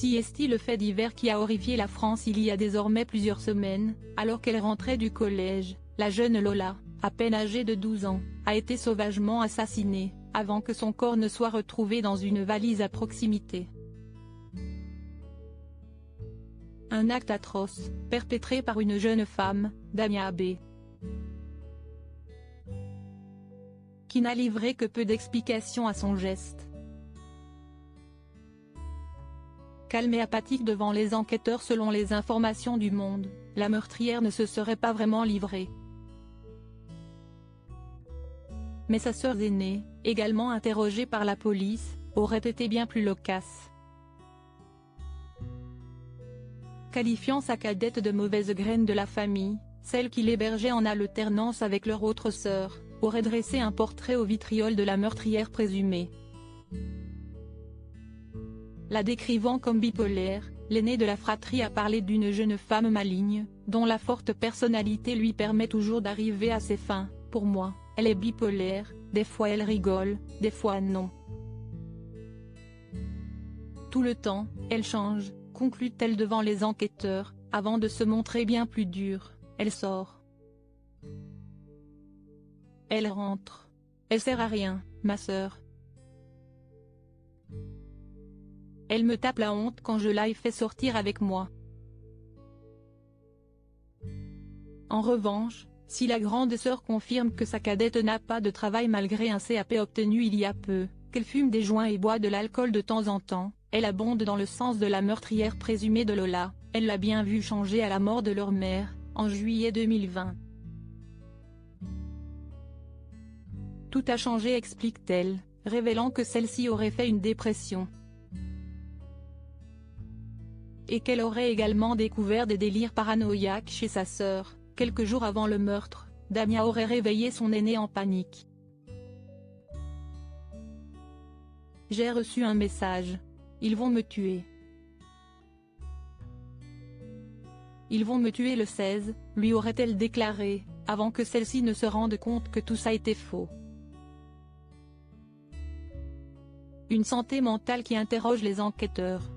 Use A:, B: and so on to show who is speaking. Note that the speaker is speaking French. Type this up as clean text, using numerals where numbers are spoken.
A: Si est le fait divers qui a horrifié la France il y a désormais plusieurs semaines, alors qu'elle rentrait du collège, la jeune Lola, à peine âgée de 12 ans, a été sauvagement assassinée, avant que son corps ne soit retrouvé dans une valise à proximité. Un acte atroce, perpétré par une jeune femme, Damia B., qui n'a livré que peu d'explications à son geste. Calme et apathique devant les enquêteurs selon les informations du Monde, la meurtrière ne se serait pas vraiment livrée. Mais sa sœur aînée, également interrogée par la police, aurait été bien plus loquace. Qualifiant sa cadette de mauvaise graine de la famille, celle qui l'hébergeait en alternance avec leur autre sœur, aurait dressé un portrait au vitriol de la meurtrière présumée. La décrivant comme bipolaire, l'aînée de la fratrie a parlé d'une jeune femme maligne, dont la forte personnalité lui permet toujours d'arriver à ses fins. Pour moi, elle est bipolaire, des fois elle rigole, des fois non. Tout le temps, elle change, conclut-elle devant les enquêteurs, avant de se montrer bien plus dure. Elle sort. Elle rentre. Elle sert à rien, ma sœur. Elle me tape la honte quand je l'ai fait sortir avec moi. En revanche, si la grande sœur confirme que sa cadette n'a pas de travail malgré un CAP obtenu il y a peu, qu'elle fume des joints et boit de l'alcool de temps en temps, elle abonde dans le sens de la meurtrière présumée de Lola, elle l'a bien vu changer à la mort de leur mère, en juillet 2020. Tout a changé, explique-t-elle, révélant que celle-ci aurait fait une dépression. Et qu'elle aurait également découvert des délires paranoïaques chez sa sœur. Quelques jours avant le meurtre, Damia aurait réveillé son aînée en panique. « J'ai reçu un message. Ils vont me tuer. Ils vont me tuer le 16, lui aurait-elle déclaré, avant que celle-ci ne se rende compte que tout ça était faux. Une santé mentale qui interroge les enquêteurs.